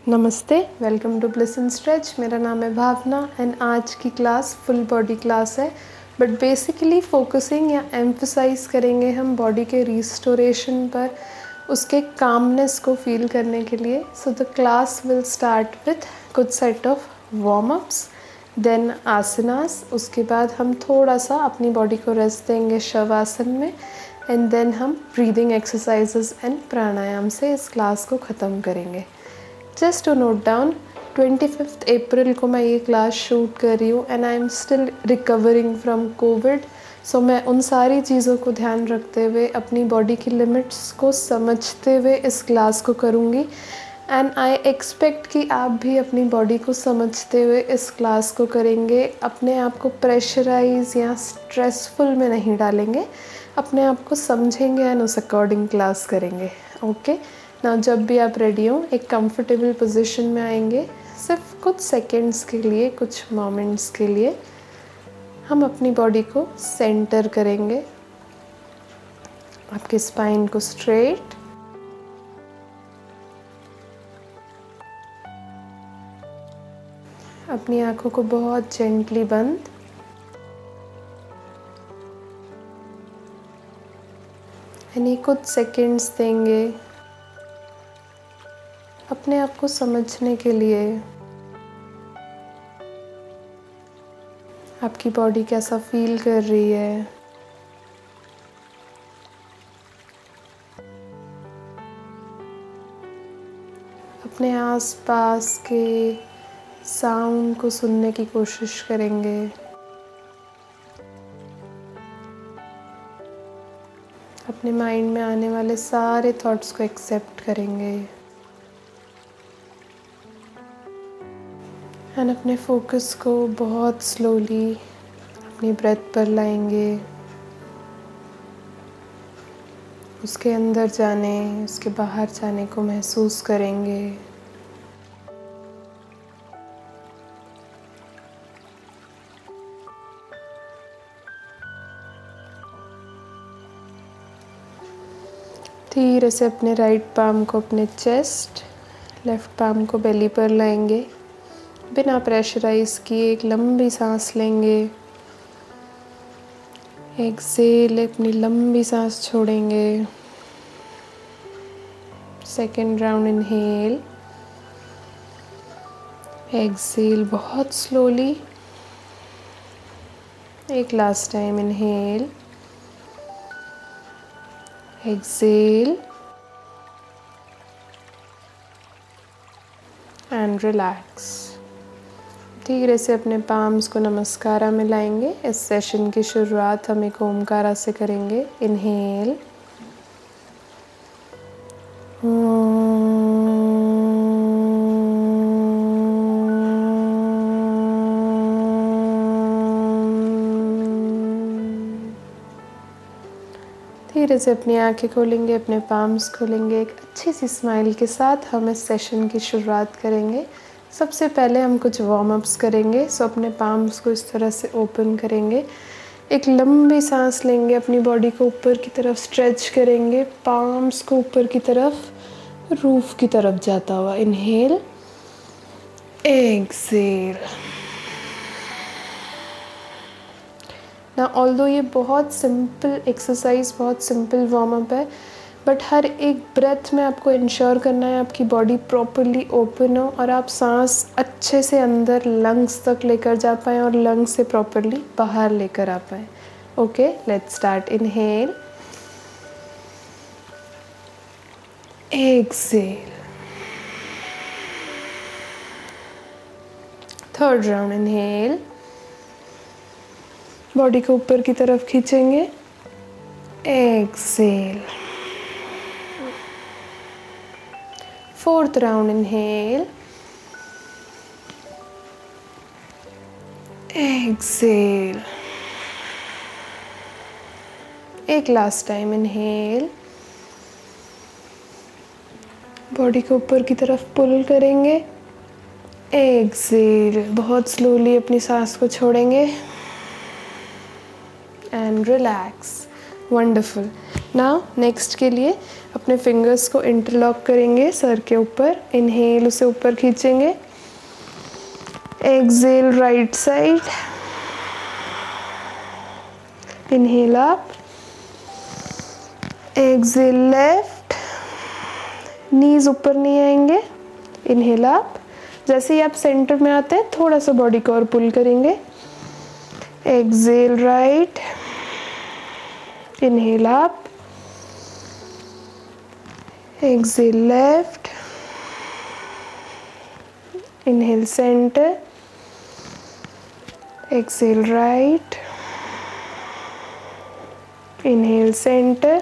नमस्ते, welcome to Bliss and Stretch. मेरा नाम है भावना एंड आज की क्लास फुल बॉडी क्लास है, बट बेसिकली फोकसिंग या एम्फसाइज करेंगे हम बॉडी के रिस्टोरेशन पर, उसके कामनेस को फील करने के लिए। So the class will start with कुछ set of warm ups, then आसनास। उसके बाद हम थोड़ा सा अपनी बॉडी को रेस्ट देंगे शवासन में, एंड देन हम ब्रीदिंग एक्सरसाइजेस एंड प्राणायाम से इस क्लास को ख़त्म करेंगे। Just to note down, 25 April को मैं ये क्लास शूट कर रही हूँ and I am still recovering from COVID. So मैं उन सारी चीज़ों को ध्यान रखते हुए, अपनी बॉडी की लिमिट्स को समझते हुए इस क्लास को करूँगी। एंड आई एक्सपेक्ट कि आप भी अपनी बॉडी को समझते हुए इस क्लास को करेंगे। अपने आप को प्रेशराइज या स्ट्रेसफुल में नहीं डालेंगे, अपने आप को समझेंगे एंड उस अकॉर्डिंग क्लास करेंगे। ओके ना, जब भी आप रेडी हो एक कंफर्टेबल पोजीशन में आएंगे। सिर्फ कुछ सेकंड्स के लिए, कुछ मोमेंट्स के लिए हम अपनी बॉडी को सेंटर करेंगे। आपके स्पाइन को स्ट्रेट, अपनी आंखों को बहुत जेंटली बंद, यानी कुछ सेकंड्स देंगे अपने आप को समझने के लिए। आपकी बॉडी कैसा फील कर रही है, अपने आसपास के साउंड को सुनने की कोशिश करेंगे। अपने माइंड में आने वाले सारे थॉट्स को एक्सेप्ट करेंगे एंड अपने फोकस को बहुत स्लोली अपनी ब्रेथ पर लाएंगे। उसके अंदर जाने, उसके बाहर जाने को महसूस करेंगे। धीरे से अपने राइट पाम को अपने चेस्ट, लेफ्ट पाम को बेली पर लाएंगे। बिना प्रेशराइज किए एक लंबी सांस लेंगे। एक्सेल, अपनी लंबी सांस छोड़ेंगे। सेकेंड राउंड इनहेल, एक्सेल बहुत स्लोली। एक last time inhale, exhale and relax. धीरे से अपने पाम्स को नमस्कारा में लाएंगे। इस सेशन की शुरुआत हम एक ओमकारा से करेंगे। इनहेल, धीरे से अपनी आंखें खोलेंगे, अपने पाम्स खोलेंगे। एक अच्छी सी स्माइल के साथ हम इस सेशन की शुरुआत करेंगे। सबसे पहले हम कुछ वार्म अप्स करेंगे। सो अपने पाम्स को इस तरह से ओपन करेंगे। एक लंबी सांस लेंगे, अपनी बॉडी को ऊपर की तरफ स्ट्रेच करेंगे, पाम्स को ऊपर की तरफ, रूफ की तरफ जाता हुआ। Inhale, Excel. ना ऑल्दो ये बहुत सिंपल एक्सरसाइज, बहुत सिंपल वार्म अप है, बट हर एक ब्रेथ में आपको इंश्योर करना है आपकी बॉडी प्रॉपरली ओपन हो और आप सांस अच्छे से अंदर लंग्स तक लेकर जा पाएँ और लंग्स से प्रॉपरली बाहर लेकर आ पाएँ। Okay, let's start. Inhale, exhale. Third round inhale, body को ऊपर की तरफ खींचेंगे, exhale. Fourth round inhale, exhale. एक लास्ट टाइम इनहेल, बॉडी को ऊपर की तरफ पुल करेंगे, एक्सेल। बहुत स्लोली अपनी सांस को छोड़ेंगे and relax. Wonderful. Now next के लिए अपने फिंगर्स को इंटरलॉक करेंगे सर के ऊपर, इनहेल उसे ऊपर खींचेंगे, exhale right side, inhale up, exhale left, knees ऊपर नहीं आएंगे, इनहेल अप। जैसे ही आप सेंटर में आते हैं थोड़ा सा बॉडी को और पुल करेंगे, exhale right, inhale up, exhale left, inhale center, exhale right, inhale center,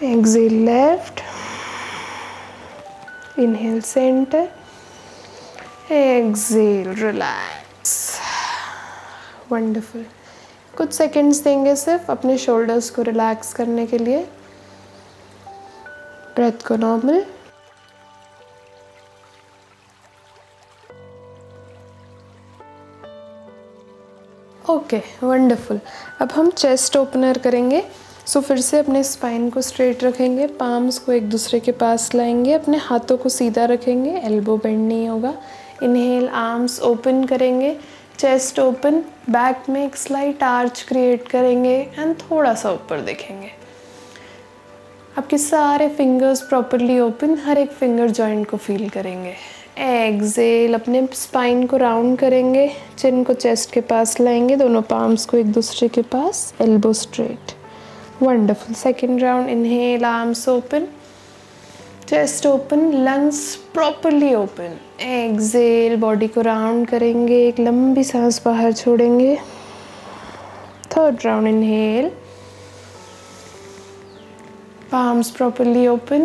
exhale left, inhale center, exhale relax। Wonderful. कुछ सेकंड्स देंगे सिर्फ अपने शोल्डर्स को रिलैक्स करने के लिए। ब्रेथ को नॉर्मल, ओके वंडरफुल। अब हम चेस्ट ओपनर करेंगे। सो फिर से अपने स्पाइन को स्ट्रेट रखेंगे, पाम्स को एक दूसरे के पास लाएंगे, अपने हाथों को सीधा रखेंगे, एल्बो बेंड नहीं होगा। इनहेल, आर्म्स ओपन करेंगे, चेस्ट ओपन, बैक में एक स्लाइट आर्च क्रिएट करेंगे एंड थोड़ा सा ऊपर देखेंगे। आपके सारे फिंगर्स प्रॉपरली ओपन, हर एक फिंगर जॉइंट को फील करेंगे। एक्सहेल, अपने स्पाइन को राउंड करेंगे, चिन को चेस्ट के पास लाएंगे, दोनों पाम्स को एक दूसरे के पास, elbow straight. Wonderful. Second round, inhale, arms open, chest open, lungs properly open. Exhale, body को राउंड करेंगे, एक लंबी सांस बाहर छोड़ेंगे। Third round, inhale, palms properly open,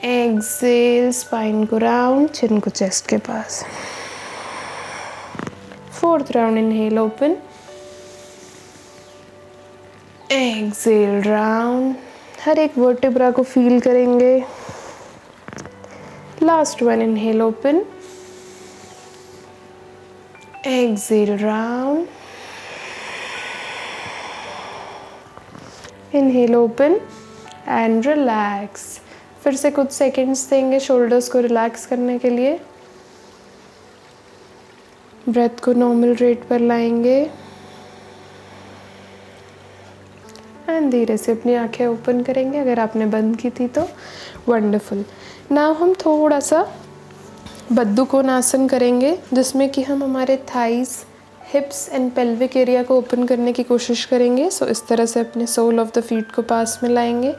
exhale, spine को round, chin को chest के पास। Fourth round, inhale, open, exhale, round, हर एक वर्टिब्रा को फील करेंगे। Last one, inhale, open, exhale, round, inhale, open and relax. फिर से कुछ सेकंड्स देंगे शोल्डर्स को रिलैक्स करने के लिए। ब्रेथ को नॉर्मल रेट पर लाएंगे एंड धीरे से अपनी आंखें ओपन करेंगे अगर आपने बंद की थी तो। वंडरफुल। नाउ हम थोड़ा सा बद्दू कोण आसन करेंगे, जिसमें कि हम हमारे थाइस, हिप्स एंड पेल्विक एरिया को ओपन करने की कोशिश करेंगे। सो इस तरह से अपने सोल ऑफ द फीट को पास में लाएंगे,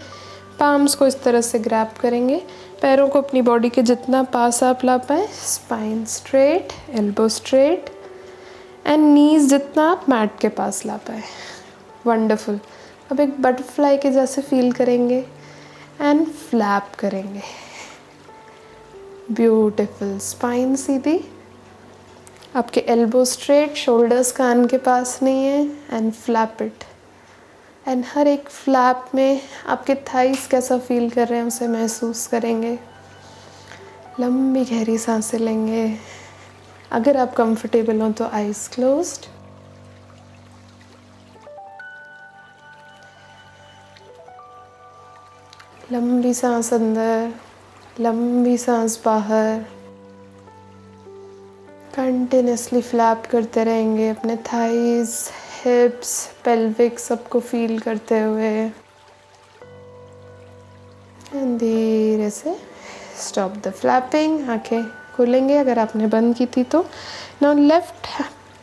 पाम्स को इस तरह से ग्रैब करेंगे, पैरों को अपनी बॉडी के जितना पास आप ला पाएँ, spine straight, elbow straight and knees जितना आप मैट के पास ला पाए। वंडरफुल। अब एक बटरफ्लाई के जैसे फील करेंगे एंड फ्लैप करेंगे। ब्यूटिफुल। स्पाइन सीधी, आपके एल्बो स्ट्रेट, शोल्डर्स कान के पास नहीं है एंड फ्लैप इट। एंड हर एक फ्लैप में आपके थाइस कैसा फील कर रहे हैं उसे महसूस करेंगे। लंबी गहरी सांसें लेंगे। अगर आप कंफर्टेबल हो तो आइज क्लोज्ड। लंबी सांस अंदर, लंबी सांस बाहर। कंटिन्यूसली फ्लैप करते रहेंगे, अपने थाइज, हिप्स, पेल्विक सबको फील करते हुए। धीरे से स्टॉप द फ्लैपिंग। आंखें खोलेंगे अगर आपने बंद की थी तो। नाउ लेफ्ट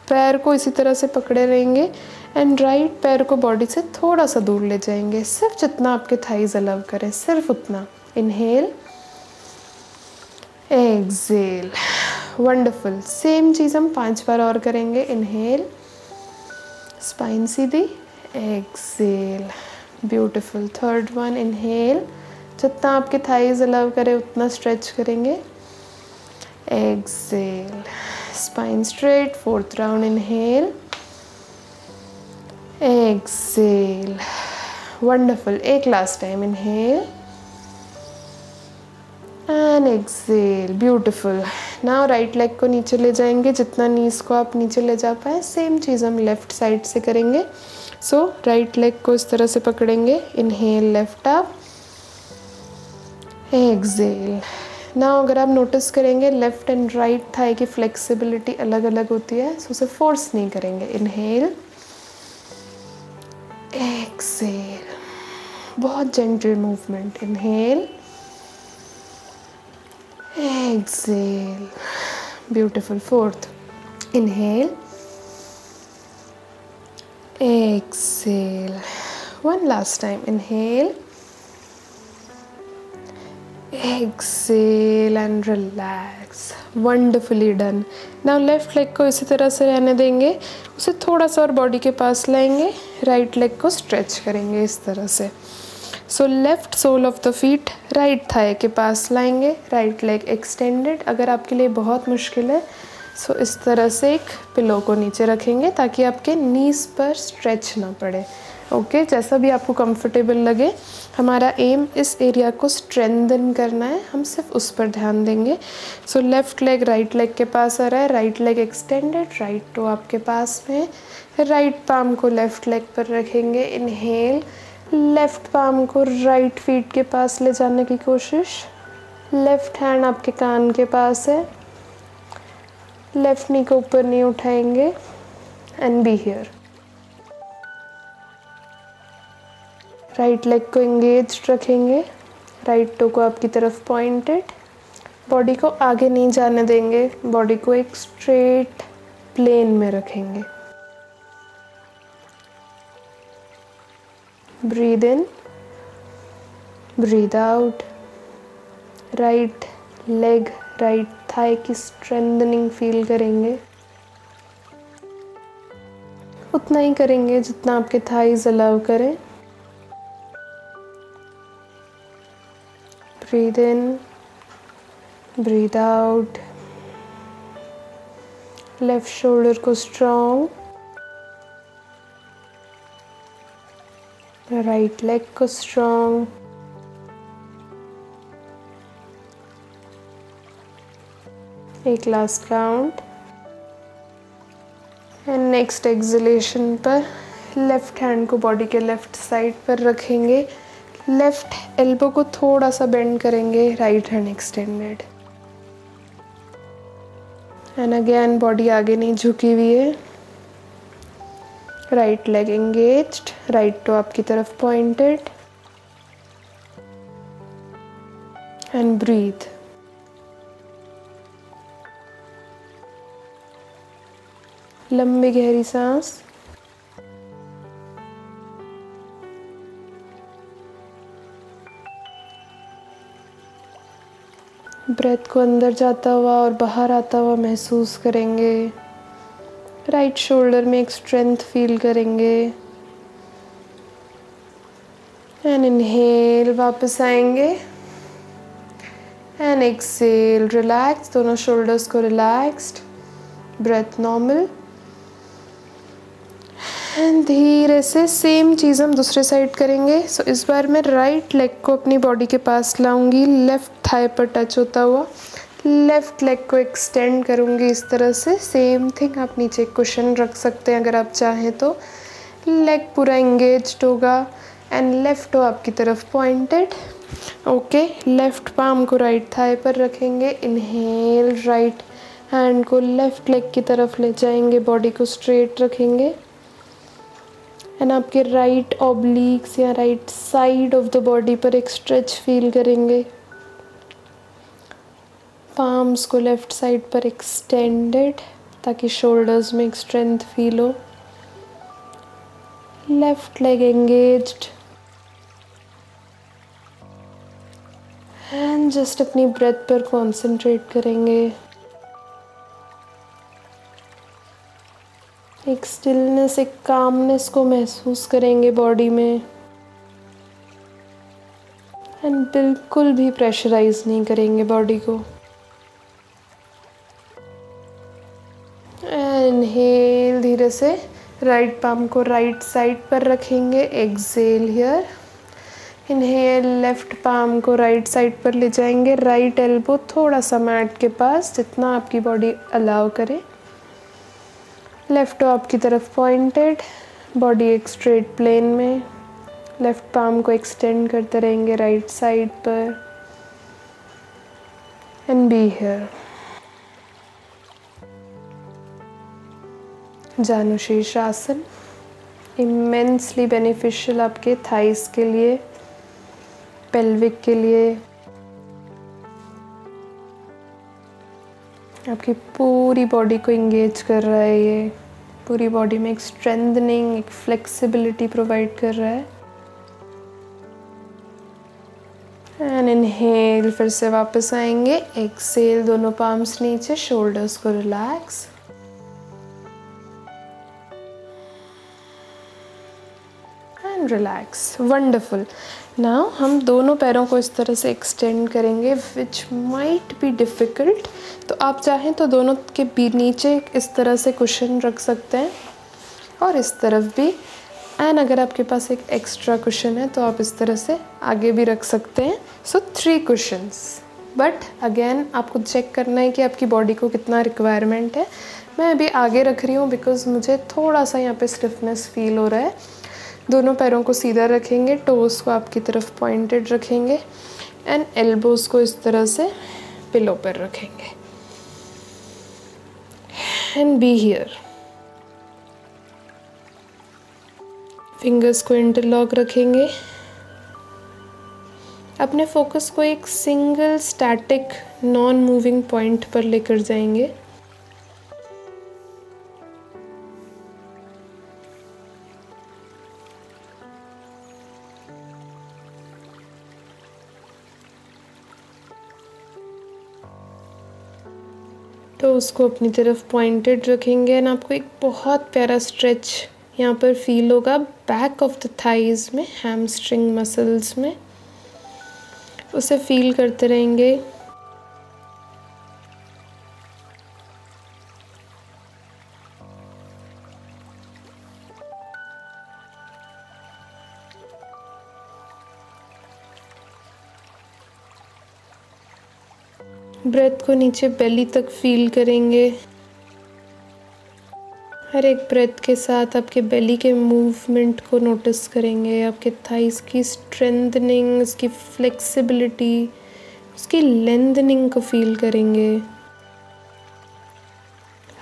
पैर को इसी तरह से पकड़े रहेंगे एंड राइट पैर को बॉडी से थोड़ा सा दूर ले जाएंगे, सिर्फ जितना आपके थाइज अलाउ करें, सिर्फ उतना। Inhale, exhale. वंडरफुल। सेम चीज़ हम 5 बार और करेंगे। इनहेल, स्पाइन सीधी, exhale. Beautiful. Third one, inhale, जितना आपके थाइज अलाउ करे उतना स्ट्रेच करेंगे। Exhale, spine straight. Fourth round, inhale, exhale. Wonderful. एक last time, inhale and exhale. Beautiful. Now right leg को नीचे ले जाएंगे, जितना नीज को आप नीचे ले जा पाए। सेम चीज़ हम लेफ्ट साइड से करेंगे। सो राइट लेग को इस तरह से पकड़ेंगे। Inhale, left up, exhale. ना अगर आप नोटिस करेंगे लेफ्ट एंड राइट थाई की फ्लेक्सिबिलिटी अलग अलग होती है, सो उसे फोर्स नहीं करेंगे। इनहेल, एक्सेल, बहुत gentle movement. Inhale, exhale, beautiful. Fourth, inhale, exhale, one last time. Inhale, exhale and relax. Wonderfully done. Now left leg को इसी तरह से रहने देंगे, उसे थोड़ा सा और बॉडी के पास लाएंगे, राइट लेग को स्ट्रेच करेंगे इस तरह से। So left sole of the feet right thigh के पास लाएंगे, राइट लेग एक्सटेंडेड। अगर आपके लिए बहुत मुश्किल है सो इस तरह से एक पिलो को नीचे रखेंगे ताकि आपके नीज पर स्ट्रेच ना पड़े। ओके, जैसा भी आपको कंफर्टेबल लगे। हमारा एम इस एरिया को स्ट्रेंथन करना है, हम सिर्फ उस पर ध्यान देंगे। So left leg right leg के पास आ रहा है, right leg extended, right toe आपके पास में, राइट पाम को लेफ्ट लेग पर रखेंगे। इनहेल, लेफ्ट पाम को राइट फीट के पास ले जाने की कोशिश। लेफ्ट हैंड आपके कान के पास है, लेफ्ट नी को ऊपर नहीं उठाएंगे and be here. Right leg को एंगेज रखेंगे, राइट टो को आपकी तरफ पॉइंटेड, बॉडी को आगे नहीं जाने देंगे, बॉडी को एक स्ट्रेट प्लेन में रखेंगे। Breathe in, breathe out. Right leg right thigh की स्ट्रेंथनिंग फील करेंगे। उतना ही करेंगे जितना आपके थाईज अलाउ करें। Breathe in, breathe out. Left shoulder को स्ट्रॉन्ग, राइट लेग को स्ट्रॉन्ग। एक last count and next acceleration पर लेफ्ट हैंड को बॉडी के लेफ्ट साइड पर रखेंगे, लेफ्ट एल्बो को थोड़ा सा बेंड करेंगे, right hand extended and again body आगे नहीं झुकी हुई है। Right leg engaged, right toe आपकी तरफ पॉइंटेड एंड ब्रीथ। लंबी गहरी सांस। ब्रेथ को अंदर जाता हुआ और बाहर आता हुआ महसूस करेंगे। राइट शोल्डर में एक स्ट्रेंथ फील करेंगे एंड इनहेल, वापस आएंगे एंड एक्सेल, रिलैक्स। दोनों शोल्डर्स को रिलैक्स्ड, ब्रेथ नॉर्मल एंड धीरे से सेम चीज़ हम दूसरे साइड करेंगे। सो इस बार मैं राइट लेग को अपनी बॉडी के पास लाऊंगी, लेफ्ट थाई पर टच होता हुआ, लेफ्ट लेग को एक्सटेंड करूंगी इस तरह से। सेम थिंग, आप नीचे कुशन रख सकते हैं अगर आप चाहें तो। लेग पूरा एंगेज्ड होगा एंड लेफ्ट टो आपकी तरफ पॉइंटेड। ओके, लेफ्ट पाम को राइट थाई पर रखेंगे। इनहेल, राइट हैंड को लेफ्ट लेग की तरफ ले जाएंगे, बॉडी को स्ट्रेट रखेंगे एंड आपके राइट ऑब्लिक्स या right side of the body पर एक स्ट्रेच फील करेंगे। पाम्स को लेफ्ट साइड पर एक्सटेंडेड ताकि शोल्डर्स में एक स्ट्रेंथ फील हो। Left leg engaged and just अपनी ब्रेथ पर कंसंट्रेट करेंगे। एक स्टिलनेस, एक कामनेस को महसूस करेंगे बॉडी में एंड बिल्कुल भी प्रेशराइज नहीं करेंगे बॉडी को। इनहेल, धीरे से राइट पाम को राइट साइड पर रखेंगे। Exhale here. Inhale, left palm को राइट साइड पर ले जाएंगे, राइट एल्बो थोड़ा सा मैट के पास, जितना आपकी बॉडी अलाउ करे। लेफ्ट टो आपकी तरफ पॉइंटेड, बॉडी एक स्ट्रेट प्लेन में। लेफ्ट पाम को एक्सटेंड करते रहेंगे राइट साइड पर and be here. Janushirshasana, immensely beneficial आपके थाइस के लिए, पेल्विक के लिए, आपकी पूरी बॉडी को इंगेज कर रहा है। ये पूरी बॉडी में एक स्ट्रेंथनिंग, एक फ्लेक्सिबिलिटी प्रोवाइड कर रहा है। एंड इनहेल, फिर से वापस आएंगे। एक्सेल, दोनों पाम्स नीचे, शोल्डर्स को relax. And relax. Wonderful. Now हम दोनों पैरों को इस तरह से एक्सटेंड करेंगे, विच माइट बी डिफ़िकल्ट। तो आप चाहें तो दोनों के नीचे इस तरह से कुशन रख सकते हैं और इस तरफ भी। एंड अगर आपके पास एक एक्स्ट्रा कुशन है तो आप इस तरह से आगे भी रख सकते हैं। सो 3 कुशंस। बट अगेन आपको चेक करना है कि आपकी बॉडी को कितना रिक्वायरमेंट है। मैं अभी आगे रख रही हूँ बिकॉज मुझे थोड़ा सा यहाँ पे स्टिफनेस फील हो रहा है। दोनों पैरों को सीधा रखेंगे, टोस को आपकी तरफ पॉइंटेड रखेंगे एंड एल्बोज को इस तरह से पिलो पर रखेंगे एंड बी हियर। फिंगर्स को इंटरलॉक रखेंगे। अपने फोकस को एक single static non moving point पर लेकर जाएंगे। तो उसको अपनी तरफ पॉइंटेड रखेंगे एंड आपको एक बहुत प्यारा स्ट्रेच यहाँ पर फील होगा बैक ऑफ द थाइज में, हैमस्ट्रिंग मसल्स में। उसे फील करते रहेंगे। ब्रेथ को नीचे बेली तक फील करेंगे। हर एक ब्रेथ के साथ आपके बेली के मूवमेंट को नोटिस करेंगे। आपके थाइस की स्ट्रेंथनिंग, उसकी फ्लेक्सिबिलिटी, उसकी लेंथनिंग को फील करेंगे।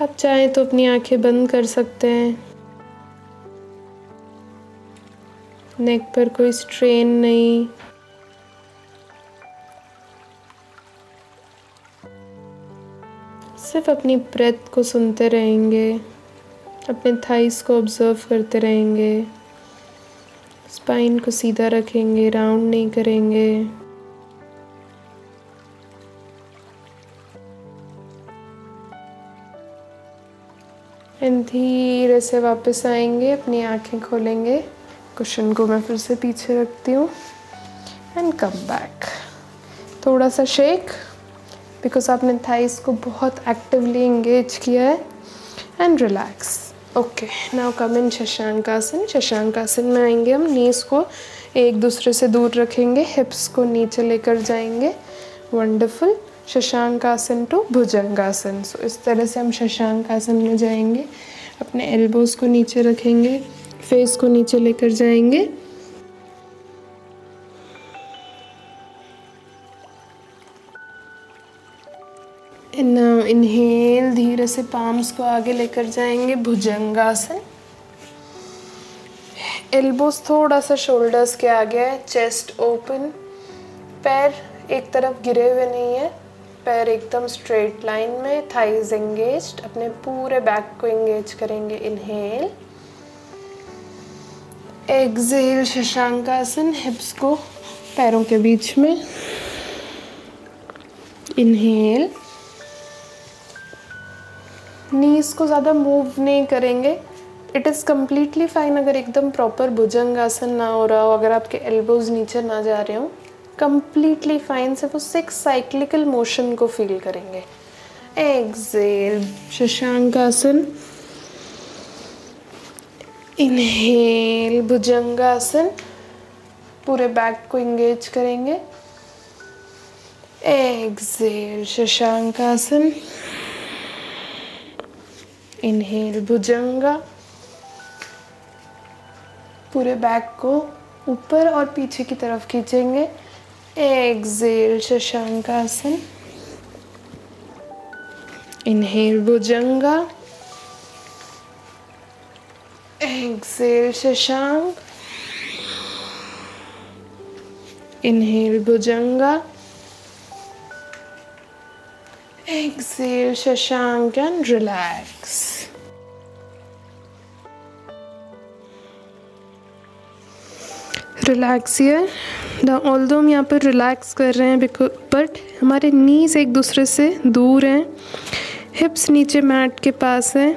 आप चाहें तो अपनी आंखें बंद कर सकते हैं। नेक पर कोई स्ट्रेन नहीं। सिर्फ अपनी ब्रेथ को सुनते रहेंगे, अपने थाइस को ऑब्जर्व करते रहेंगे। स्पाइन को सीधा रखेंगे, राउंड नहीं करेंगे। एंड धीरे से वापस आएंगे, अपनी आंखें खोलेंगे। कुशन को मैं फिर से पीछे रखती हूँ एंड कम बैक। थोड़ा सा शेक बिकॉज आपने थाइस को बहुत एक्टिवली इंगेज किया है and relax. Okay, now come in Shashankasana. Shashankasana में आएंगे हम। नीज को एक दूसरे से दूर रखेंगे, हिप्स को नीचे लेकर जाएंगे। वंडरफुल। शशांकासन टू भुजंगासन। सो इस तरह से हम शशांकासन में जाएंगे। अपने एल्बोज को नीचे रखेंगे, फेस को नीचे लेकर जाएंगे। नाउ इनहेल, धीरे से पाम्स को आगे लेकर जाएंगे, भुजंगासन। एल्बोस थोड़ा सा शोल्डर्स के आगे है, चेस्ट ओपन। पैर एक तरफ गिरे हुए नहीं है, पैर एकदम स्ट्रेट लाइन में, थाइज एंगेज्ड। अपने पूरे बैक को एंगेज करेंगे। इनहेल, एक्सहेल शशांकासन, हिप्स को पैरों के बीच में। इनहेल, नीज को ज़्यादा मूव नहीं करेंगे। इट इज़ कम्प्लीटली फाइन अगर एकदम प्रॉपर भुजंगासन ना हो रहा हो, अगर आपके एल्बोज नीचे ना जा रहे हो, कम्प्लीटली फाइन। सिर्फ वो 6 साइक्लिकल मोशन को फील करेंगे। एक्सहेल शशांकासन। इनहेल भुजंगासन, पूरे बैक को इंगेज करेंगे। एक्सहेल शशांकासन। इनहेल भुजंगा, पूरे बैक को ऊपर और पीछे की तरफ खींचेंगे। Exhale Shashankasana. Inhale Bhujanga, exhale Shashank, inhale Bhujanga, exhale Shashank and relax. Relax here. Although हम यहाँ पर रिलैक्स कर रहे हैं बट हमारे नीज एक दूसरे से दूर हैं, हिप्स नीचे मैट के पास हैं,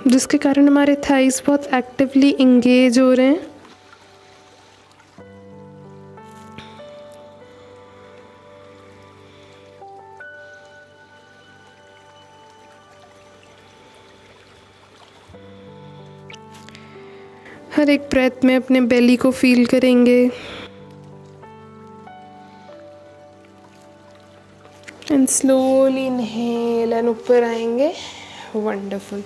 जिसके कारण हमारे थाइस बहुत एक्टिवली इंगेज हो रहे हैं। हर एक ब्रेथ में अपने बेली को फील करेंगे एंड स्लोली इनहेल एंड ऊपर आएंगे। वंडरफुल।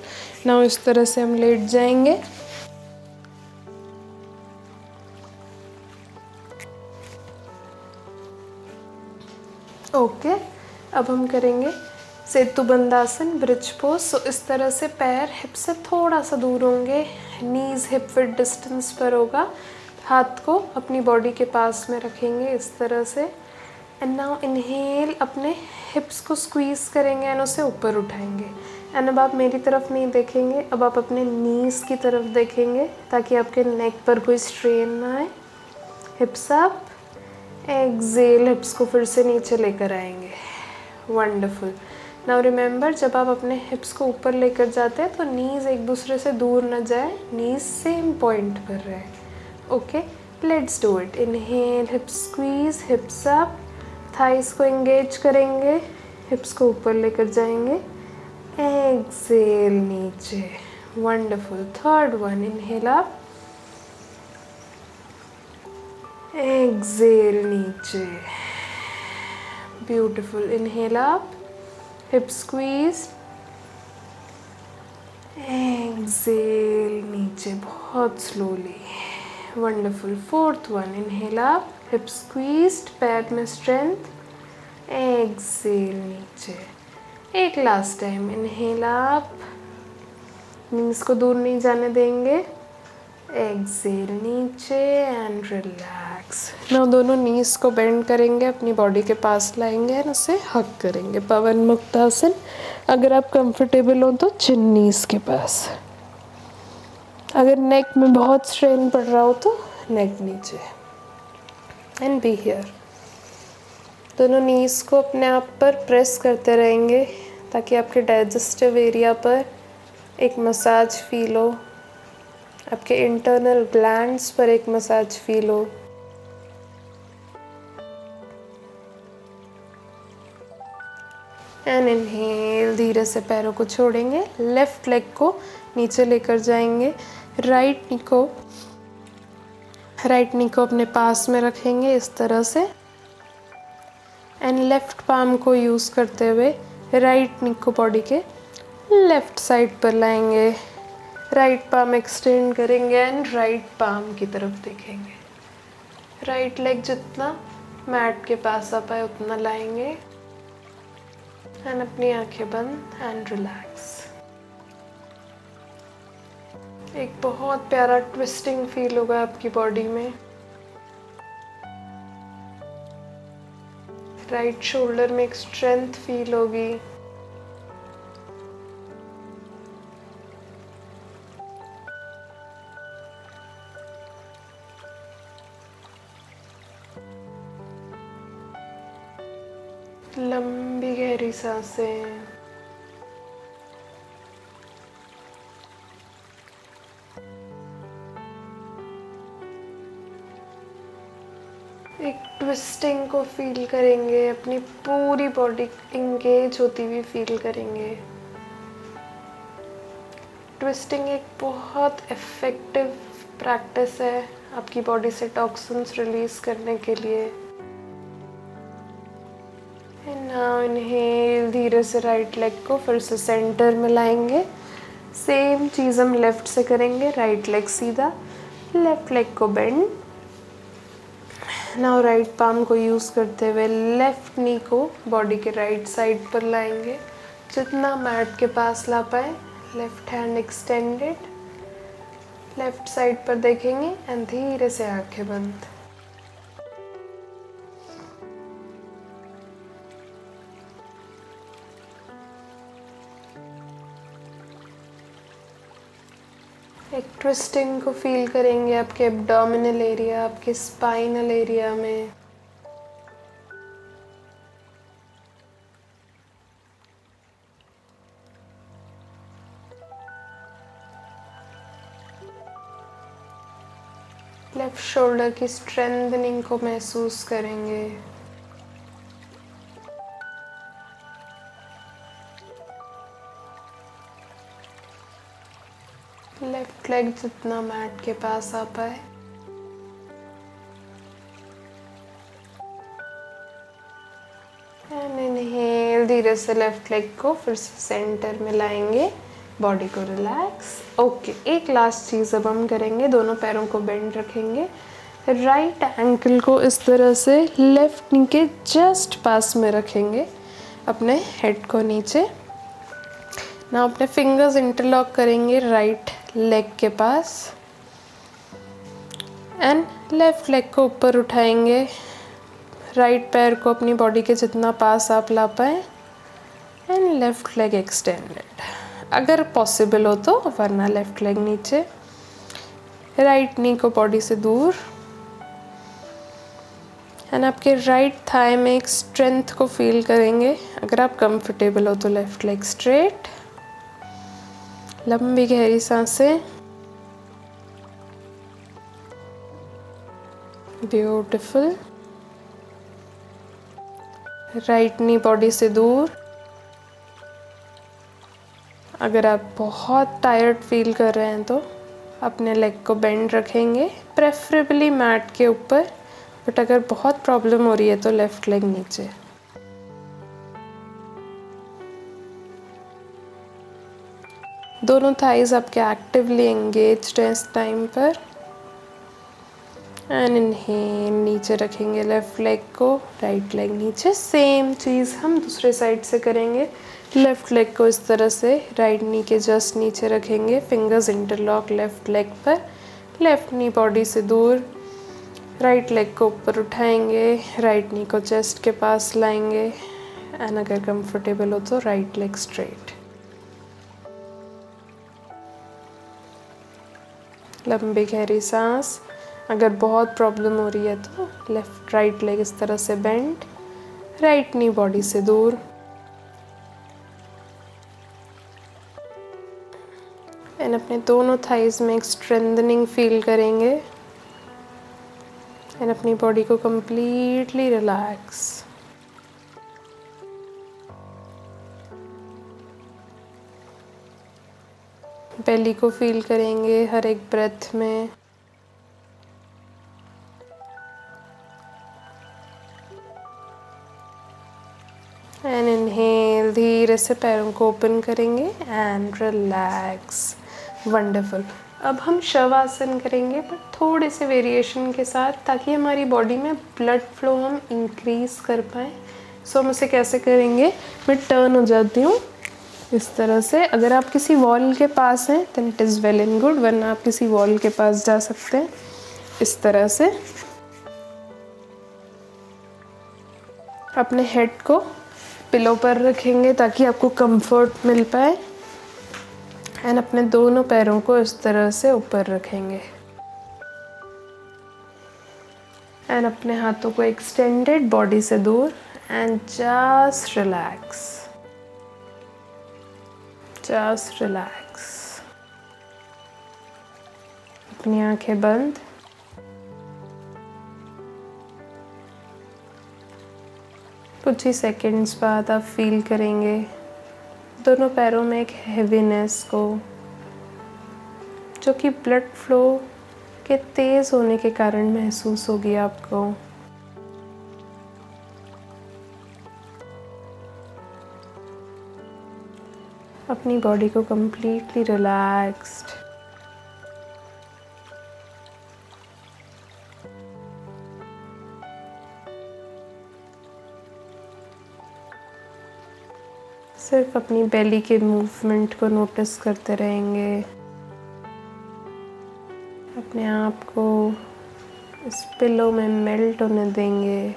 नाउ इस तरह से हम लेट जाएंगे। ओके, अब हम करेंगे सेतु बंदासन, ब्रिज पोज। सो इस तरह से पैर हिप से थोड़ा सा दूर होंगे, नीज हिप विद डिस्टेंस पर होगा। हाथ को अपनी बॉडी के पास में रखेंगे इस तरह से। एंड नाउ इनहेल, अपने हिप्स को स्क्वीज करेंगे एंड उसे ऊपर उठाएंगे। एंड अब आप मेरी तरफ नहीं देखेंगे, अब आप अपने नीज की तरफ देखेंगे ताकि आपके नेक पर कोई स्ट्रेन ना आए। हिप्स अप, एक्सेल, हिप्स को फिर से नीचे लेकर आएंगे। वंडरफुल। नाउ रिमेंबर, जब आप अपने हिप्स को ऊपर लेकर जाते हैं तो नीज एक दूसरे से दूर न जाए, नीज सेम पॉइंट पर रहे। Okay, let's do it. Inhale, hips squeeze, hips up, thighs को एंगेज करेंगे, हिप्स को ऊपर लेकर जाएंगे, एक्सेल नीचे। Wonderful. Third one, inhale up, exhale नीचे। Beautiful. Inhale up, hip squeeze, exhale नीचे, बहुत slowly. Wonderful. Fourth one, inhale up, hip squeezed, पैर में स्ट्रेंथ, एक्सेल नीचे। एक last time, inhale up, knees को दूर नहीं जाने देंगे, एक्सेल नीचे एंड रिलैक्स। नाउ दोनों नीज को बेंड करेंगे, अपनी बॉडी के पास लाएंगे एंड उसे हग करेंगे। पवन मुक्तासन। अगर आप कंफर्टेबल हो तो चिन नीज के पास, अगर नेक में बहुत स्ट्रेन पड़ रहा हो तो नेक नीचे। And be here. दोनों नीज को अपने आप पर प्रेस करते रहेंगे ताकि आपके डाइजेस्टिव एरिया पर एक मसाज फील हो, आपके इंटरनल ग्लैंड्स पर एक मसाज फील हो। एंड इनहेल, धीरे से पैरों को छोड़ेंगे, लेफ्ट लेग को नीचे लेकर जाएंगे, राइट नी को अपने पास में रखेंगे इस तरह से। एंड लेफ्ट पाम को यूज़ करते हुए राइट नी को बॉडी के लेफ्ट साइड पर लाएंगे, राइट पाम एक्सटेंड करेंगे एंड राइट पाम की तरफ देखेंगे। राइट लेग जितना मैट के पास आ पाए उतना लाएंगे एंड अपनी आंखें बंद एंड रिलैक्स। एक बहुत प्यारा ट्विस्टिंग फील होगा आपकी बॉडी में। राइट शोल्डर में एक स्ट्रेंथ फील होगी। लंबी गहरी सांसें। एक ट्विस्टिंग को फील करेंगे, अपनी पूरी बॉडी इंगेज होती हुई फील करेंगे। ट्विस्टिंग एक बहुत इफ़ेक्टिव प्रैक्टिस है आपकी बॉडी से टॉक्सिन्स रिलीज करने के लिए। नाउ इनहेल, धीरे से राइट लेग को फिर से सेंटर में लाएंगे। सेम चीज़ हम लेफ्ट से करेंगे, राइट लेग सीधा, लेफ्ट लेग को बेंड। नाउ राइट पाम को यूज़ करते हुए लेफ्ट नी को बॉडी के राइट साइड पर लाएंगे, जितना मैट के पास ला पाए। Left hand extended, left side पर देखेंगे एंड धीरे से आंखें बंद। एक ट्विस्टिंग को फील करेंगे आपके एब्डोमिनल एरिया, आपके स्पाइनल एरिया में। लेफ्ट शोल्डर की स्ट्रेंथनिंग को महसूस करेंगे। लेफ्ट लेग जितना मैट के पास आ पाए। एंड इनहेल, धीरे से लेफ्ट लेग को फिर से सेंटर में लाएंगे, बॉडी को रिलैक्स। ओके, एक लास्ट चीज़ अब हम करेंगे, दोनों पैरों को बेंड रखेंगे। राइट एंकल को इस तरह से लेफ्ट नी के जस्ट पास में रखेंगे, अपने हेड को नीचे ना, अपने फिंगर्स इंटरलॉक करेंगे राइट लेग के पास एंड लेफ्ट लेग को ऊपर उठाएंगे। राइट पैर को अपनी बॉडी के जितना पास आप ला पाए एंड लेफ्ट लेग एक्सटेंडेड, अगर पॉसिबल हो तो, वरना लेफ्ट लेग नीचे। राइट नी को बॉडी से दूर एंड आपके राइट थाई में एक स्ट्रेंथ को फील करेंगे। अगर आप कंफर्टेबल हो तो लेफ्ट लेग स्ट्रेट। लंबी गहरी सांसें। ब्यूटीफुल। राइट नी बॉडी से दूर। अगर आप बहुत टायर्ड फील कर रहे हैं तो अपने लेग को बेंड रखेंगे, प्रेफरेबली मैट के ऊपर, बट अगर बहुत प्रॉब्लम हो रही है तो लेफ्ट लेग नीचे। दोनों थाइज आपके एक्टिवली एंगेज्ड हैं इस टाइम पर। एंड इनहेल, नीचे रखेंगे लेफ्ट लेग को, राइट लेग नीचे। सेम चीज़ हम दूसरे साइड से करेंगे। लेफ्ट लेग को इस तरह से राइट नी के जस्ट नीचे रखेंगे, फिंगर्स इंटरलॉक लेफ्ट लेग पर, लेफ्ट नी बॉडी से दूर। राइट लेग को ऊपर उठाएंगे, राइट नी को चेस्ट के पास लाएंगे एंड अगर कंफर्टेबल हो तो राइट लेग स्ट्रेट। लंबी गहरी सांस। अगर बहुत प्रॉब्लम हो रही है तो लेफ्ट राइट लेग इस तरह से बेंड, राइट नी बॉडी से दूर एंड अपने दोनों थाइज में एक स्ट्रेंथनिंग फील करेंगे एंड अपनी बॉडी को कंप्लीटली रिलैक्स। बेली को फील करेंगे हर एक ब्रेथ में। एंड इनहेल, धीरे से पैरों को ओपन करेंगे एंड रिलैक्स। वंडरफुल। अब हम शवासन करेंगे, पर थोड़े से वेरिएशन के साथ, ताकि हमारी बॉडी में ब्लड फ्लो हम इंक्रीज कर पाएँ। सो हम उसे कैसे करेंगे, मैं टर्न हो जाती हूँ इस तरह से। अगर आप किसी वॉल के पास हैं then it is well and good, वरना आप किसी वॉल के पास जा सकते हैं इस तरह से। अपने हेड को पिलो पर रखेंगे ताकि आपको कंफर्ट मिल पाए एंड अपने दोनों पैरों को इस तरह से ऊपर रखेंगे एंड अपने हाथों को एक्सटेंडेड, बॉडी से दूर and just relax, just relax. अपनी आंखें बंद। कुछ ही सेकंड्स बाद आप फील करेंगे दोनों पैरों में एक हैवीनेस को, जो कि ब्लड फ्लो के तेज़ होने के कारण महसूस होगी आपको। अपनी बॉडी को कंप्लीटली रिलैक्स्ड। सिर्फ अपनी बेली के मूवमेंट को नोटिस करते रहेंगे, अपने आप को इस पिलो में मेल्ट होने देंगे।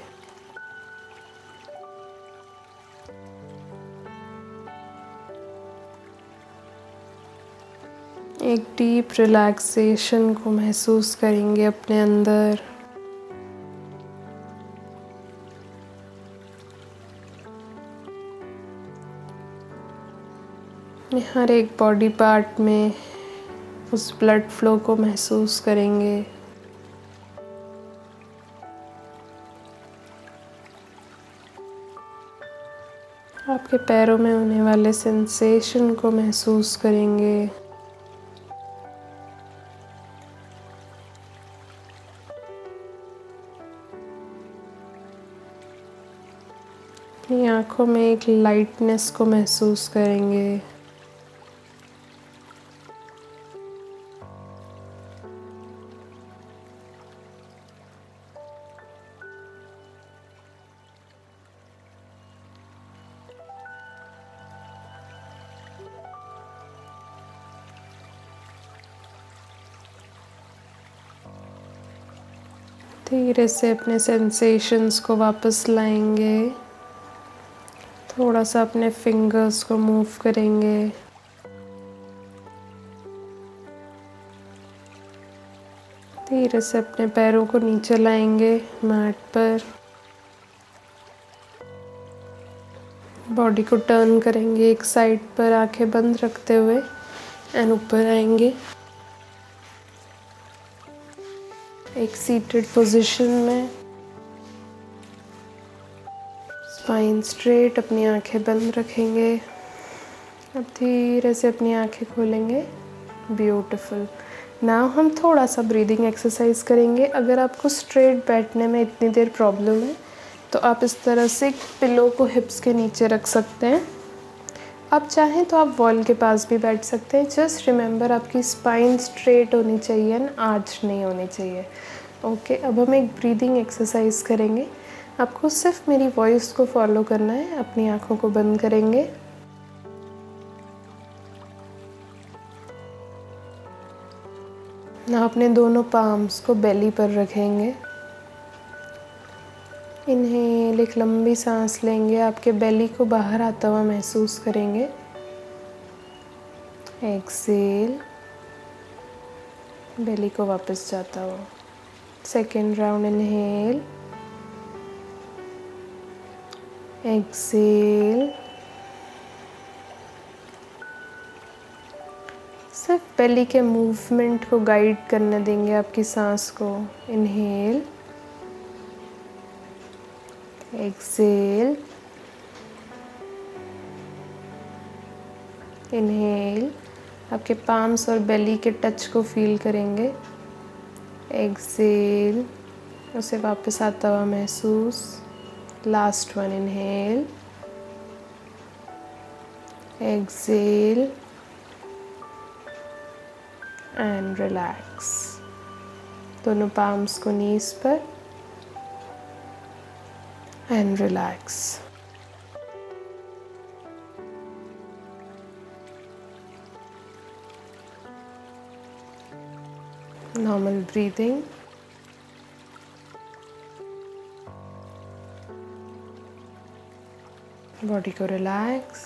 एक डीप रिलैक्सेशन को महसूस करेंगे अपने अंदर। हर एक बॉडी पार्ट में उस ब्लड फ्लो को महसूस करेंगे। आपके पैरों में होने वाले सेंसेशन को महसूस करेंगे। अपनी आँखों में एक लाइटनेस को महसूस करेंगे। धीरे से अपने सेंसेशंस को वापस लाएंगे। थोड़ा सा अपने फिंगर्स को मूव करेंगे। धीरे से अपने पैरों को नीचे लाएंगे मैट पर। बॉडी को टर्न करेंगे एक साइड पर, आंखें बंद रखते हुए एंड ऊपर आएंगे एक सीटेड पोजीशन में। स्पाइन स्ट्रेट, अपनी आंखें बंद रखेंगे। अब धीरे से अपनी आंखें खोलेंगे। ब्यूटीफुल। नाउ हम थोड़ा सा ब्रीदिंग एक्सरसाइज करेंगे। अगर आपको स्ट्रेट बैठने में इतनी देर प्रॉब्लम है तो आप इस तरह से पिलो को हिप्स के नीचे रख सकते हैं। आप चाहें तो आप वॉल के पास भी बैठ सकते हैं। जस्ट रिमेंबर आपकी स्पाइन स्ट्रेट होनी चाहिए ना, आर्च नहीं होनी चाहिए। ओके, अब हम एक ब्रीदिंग एक्सरसाइज करेंगे। आपको सिर्फ मेरी वॉइस को फॉलो करना है। अपनी आँखों को बंद करेंगे। ना अपने दोनों पाम्स को बेली पर रखेंगे। इन्हें एक लंबी सांस लेंगे। आपके बेली को बाहर आता हुआ महसूस करेंगे। एक्सेल, बेली को वापस जाता हुआ। Second round, inhale, exhale. सिर्फ बेली के मूवमेंट को गाइड करने देंगे आपकी सांस को। Inhale, exhale, inhale. आपके पाम्स और बेली के टच को फील करेंगे। एक्सेल, उसे वापस आता हुआ महसूस। Last one, inhale, exhale and relax. दोनों पाम्स को नीज पर and relax. Normal breathing. Body को रिलैक्स।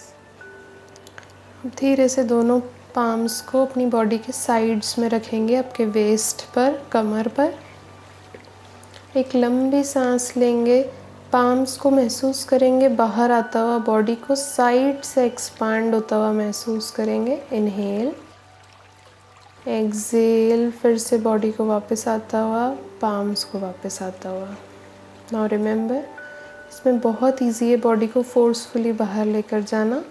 धीरे से दोनों पाम्स को अपनी बॉडी के साइड्स में रखेंगे, आपके वेस्ट पर, कमर पर। एक लंबी सांस लेंगे। पाम्स को महसूस करेंगे बाहर आता हुआ, बॉडी को साइड से एक्सपांड होता हुआ महसूस करेंगे। इनहेल, एक्सेल, फिर से बॉडी को वापस आता हुआ, पाम्स को वापस आता हुआ। नाउ रिमेंबर, इसमें बहुत इजी है बॉडी को फोर्सफुली बाहर लेकर जाना।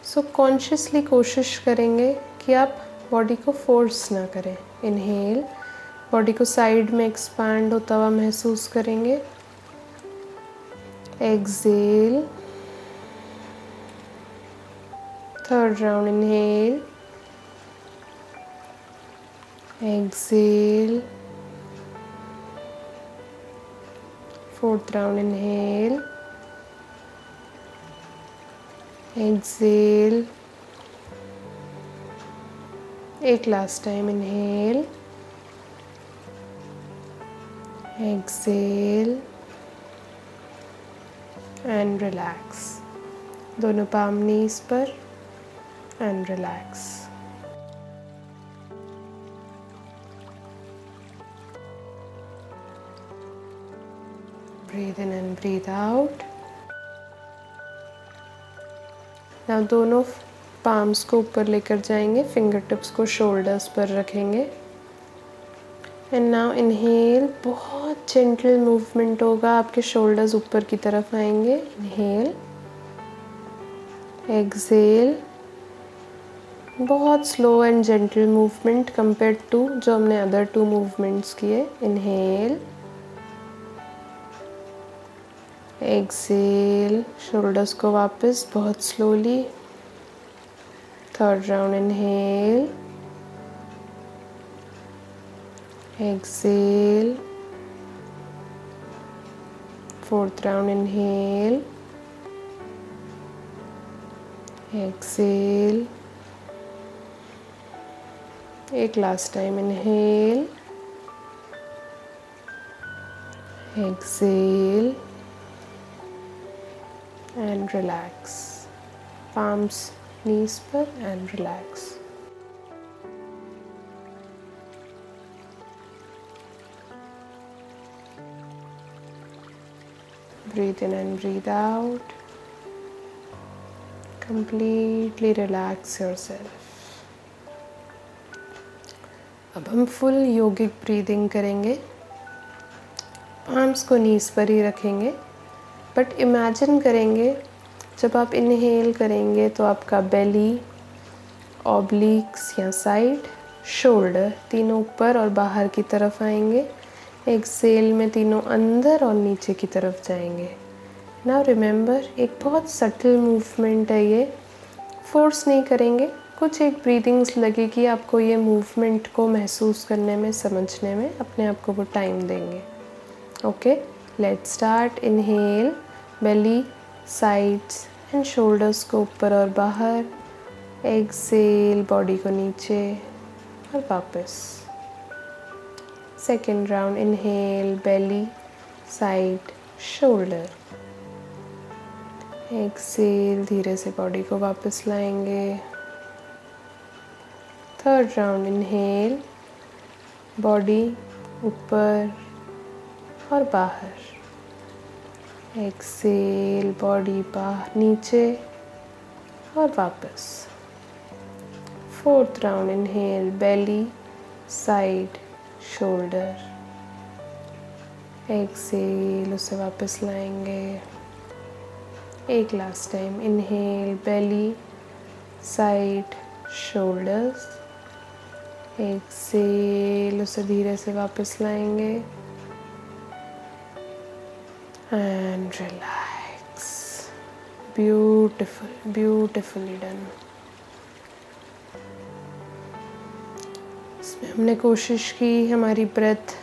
सो कॉन्शियसली कोशिश करेंगे कि आप बॉडी को फोर्स ना करें। इनहेल, बॉडी को साइड में एक्सपांड होता हुआ महसूस करेंगे। Exhale, third round, inhale, exhale, fourth round, inhale, exhale, एक last time inhale, exhale and relax. दोनों palm knees पर and relax. Breathe in and breathe out. Now दोनों palms को ऊपर लेकर जाएंगे, fingertips को shoulders पर रखेंगे. And now inhale, बहुत gentle movement होगा, आपके shoulders ऊपर की तरफ आएंगे. Inhale, exhale, बहुत slow and gentle movement compared to जो हमने other two movements किए. Inhale, exhale, shoulders को वापस बहुत slowly. Third round, inhale, exhale, fourth round, inhale, exhale, एक last time, inhale, exhale and relax. Palms knees पर and relax. Breathe in and breathe out. Completely relax yourself. अब हम full योगिक breathing करेंगे. Arms को knees पर ही रखेंगे, but imagine करेंगे जब आप इनहेल करेंगे तो आपका बेली, ऑब्लिक्स या साइड, शोल्डर तीनों ऊपर और बाहर की तरफ आएंगे. एक्सेल में तीनों अंदर और नीचे की तरफ जाएंगे. नाउ रिमेंबर, एक बहुत सटल मूवमेंट है ये, फोर्स नहीं करेंगे. कुछ एक ब्रीदिंग्स लगेगी आपको ये मूवमेंट को महसूस करने में, समझने में, अपने आप को वो टाइम देंगे. Okay, let's start. Inhale, belly, sides and shoulders को ऊपर और बाहर. एक्सेल, बॉडी को नीचे और वापस. सेकेंड राउंड, इनहेल, बेली, साइड, शोल्डर. एक्सेल, धीरे से बॉडी को वापस लाएंगे. थर्ड राउंड, इनहेल, बॉडी ऊपर और बाहर. एक्सेल, बॉडी बाहर, नीचे और वापस. फोर्थ राउंड, इनहेल, बेली, साइड, शोल्डर. एक्सेल, उसे वापस लाएंगे. एक लास्ट टाइम, इनहेल, बेली, साइड, शोल्डर्स. एक्सेल, उसे धीरे से वापस लाएंगे and relax. Beautiful, beautifully done. इसमें हमने कोशिश की हमारी ब्रेथ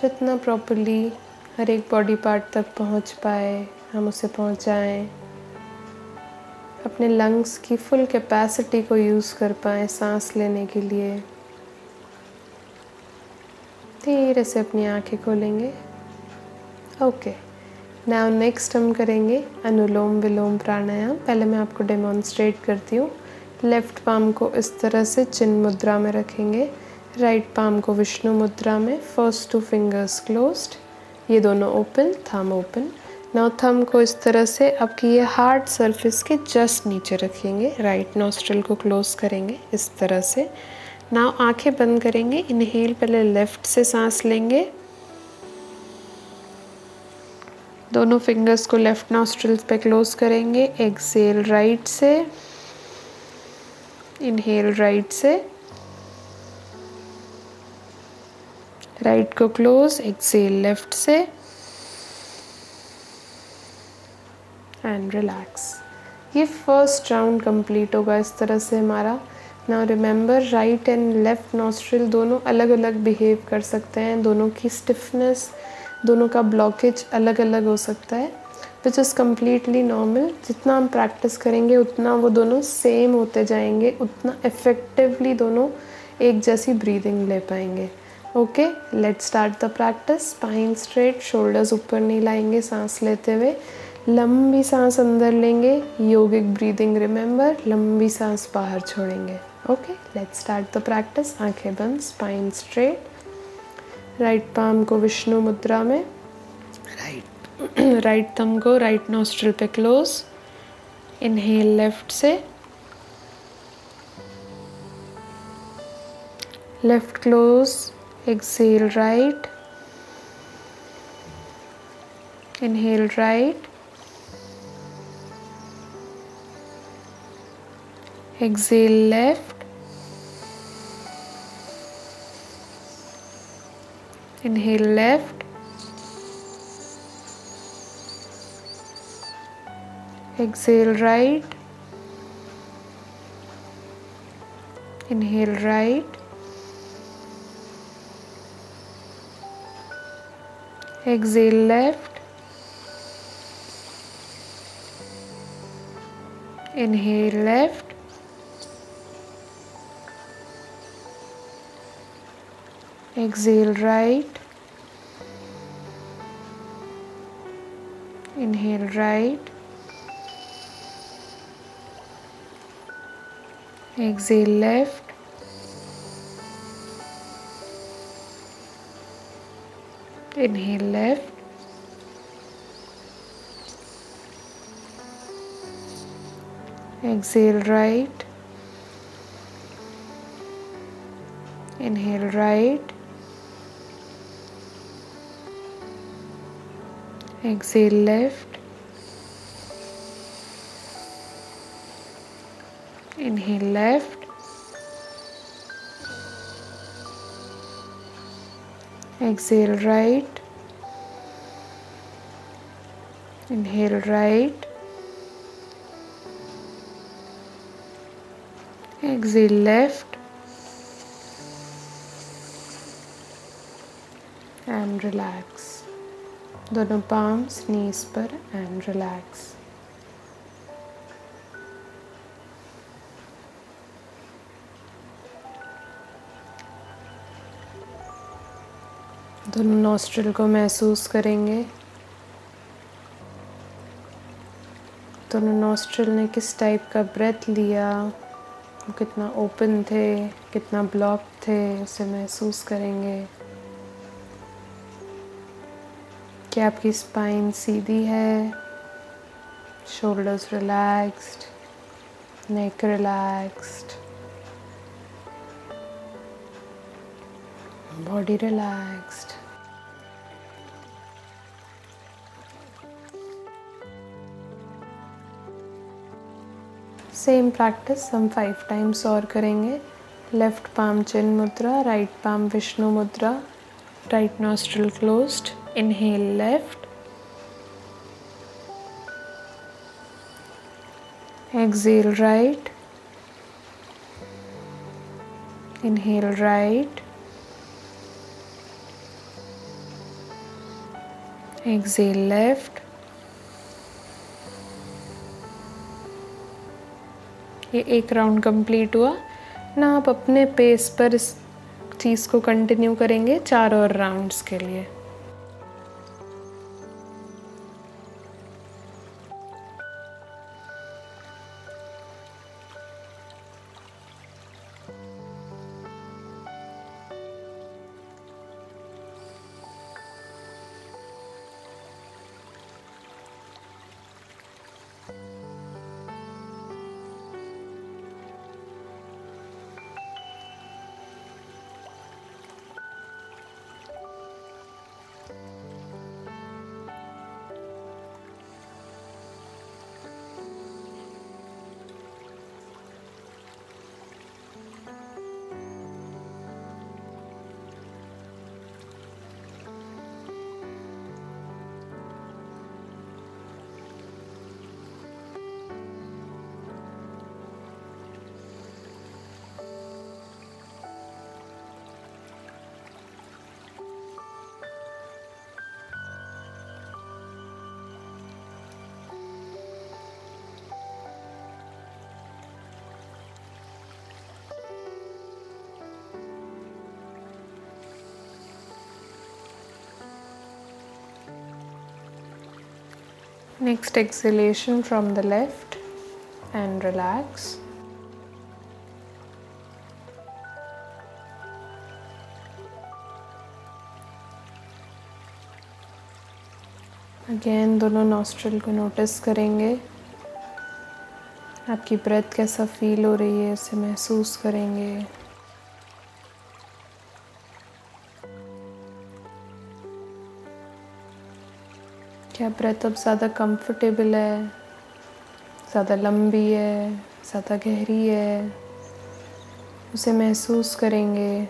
जितना प्रॉपरली हर एक बॉडी पार्ट तक पहुंच पाए हम उसे पहुंचाएं. अपने लंग्स की फुल कैपेसिटी को यूज़ कर पाएं सांस लेने के लिए. धीरे से अपनी आंखें खोलेंगे. ओके, नाउ नेक्स्ट हम करेंगे अनुलोम विलोम प्राणायाम. पहले मैं आपको डेमोन्स्ट्रेट करती हूँ. लेफ्ट पाम को इस तरह से चिन्ह मुद्रा में रखेंगे, राइट पाम को विष्णु मुद्रा में. फर्स्ट 2 फिंगर्स क्लोज्ड, ये दोनों open, thumb open. Now thumb को इस तरह से आपकी ये हार्ड सरफेस के जस्ट नीचे रखेंगे. राइट नॉस्ट्रिल को क्लोज करेंगे इस तरह से. नाउ आंखें बंद करेंगे. इनहेल, पहले लेफ्ट से सांस लेंगे. दोनों फिंगर्स को लेफ्ट नॉस्ट्रिल पे क्लोज करेंगे. एक्सेल राइट से. इनहेल राइट से, राइट को क्लोज. एक्सेल लेफ्ट से एंड रिलैक्स. ये फर्स्ट राउंड कंप्लीट होगा इस तरह से हमारा. Now remember, right and left nostril दोनों अलग अलग बिहेव कर सकते हैं. दोनों की स्टिफनेस, दोनों का ब्लॉकेज अलग अलग हो सकता है. Which is completely normal. जितना हम प्रैक्टिस करेंगे उतना वो दोनों सेम होते जाएंगे, उतना इफ़ेक्टिवली दोनों एक जैसी ब्रीदिंग ले पाएंगे। Okay, let's start the practice. Spine straight, shoulders ऊपर नहीं लाएंगे सांस लेते हुए। लंबी सांस अंदर लेंगे, योगिक ब्रीदिंग रिमेंबर, लंबी सांस बाहर छोड़ेंगे। Okay, let's start the practice. आंखें बंद, स्पाइन स्ट्रेट। राइट पाम को विष्णु मुद्रा में, राइट थंब को राइट नॉस्ट्रिल पे क्लोज। इनहेल लेफ्ट से, left close, exhale right, inhale right, exhale left, inhale left, exhale right, inhale right, exhale left, inhale left, exhale right, inhale right, exhale left, inhale left, exhale right, inhale right, exhale left, inhale left, exhale right, inhale right, exhale left, and relax. दोनों palms knees पर and relax. दोनों nostril को महसूस करेंगे। दोनों nostril ने किस type का ब्रेथ लिया, वो कितना ओपन थे, कितना ब्लॉक थे, उसे महसूस करेंगे। क्या आपकी स्पाइन सीधी है, shoulders relaxed, neck relaxed, body relaxed. Same practice हम 5 टाइम्स और करेंगे। लेफ्ट पाम चिन मुद्रा, right palm Vishnu mudra, right nostril closed, inhale left, exhale right, inhale right, exhale left. ये एक राउंड कंप्लीट हुआ ना। आप अपने पेस पर इस चीज़ को कंटिन्यू करेंगे 4 और राउंड्स के लिए। Next exhalation from the left and relax. Again दोनों नॉस्ट्रिल को नोटिस करेंगे, आपकी ब्रेथ कैसा फील हो रही है इसे महसूस करेंगे। क्या ब्रेथ अब ज़्यादा कंफर्टेबल है, ज़्यादा लंबी है, ज़्यादा गहरी है, उसे महसूस करेंगे।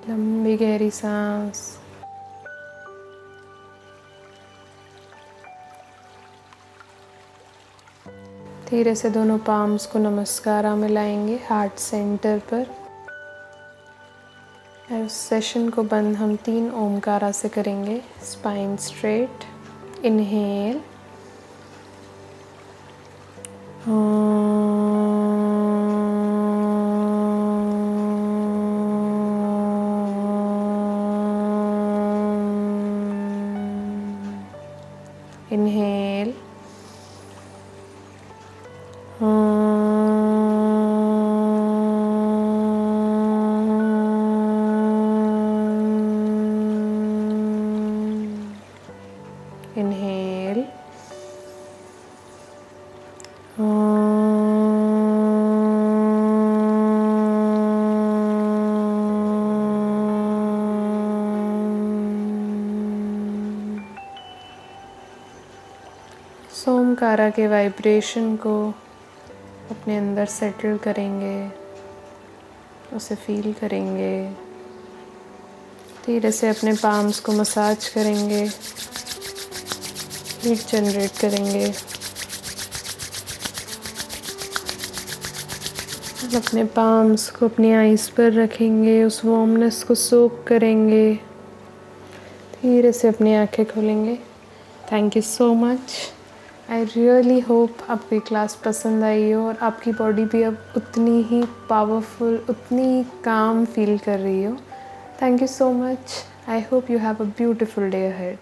लंबी गहरी सांस। धीरे से दोनों पाम्स को नमस्कारा में लाएंगे हार्ट सेंटर पर। इस सेशन को बंद हम 3 ओमकारा से करेंगे। Spine straight, inhale, inhale, inhale, Omkara के वाइब्रेशन को अपने अंदर सेटल करेंगे, उसे फील करेंगे। धीरे से अपने पाम्स को मसाज करेंगे, हीट जनरेट करेंगे। अपने पाम्स को अपनी आईज पर रखेंगे, उस वार्मनेस को सोक करेंगे। धीरे से अपनी आंखें खोलेंगे। Thank you so much. I really hope आपको ये क्लास पसंद आई हो और आपकी बॉडी भी अब उतनी ही पावरफुल, उतनी ही काम फील कर रही हो। Thank you so much. I hope you have a beautiful day ahead.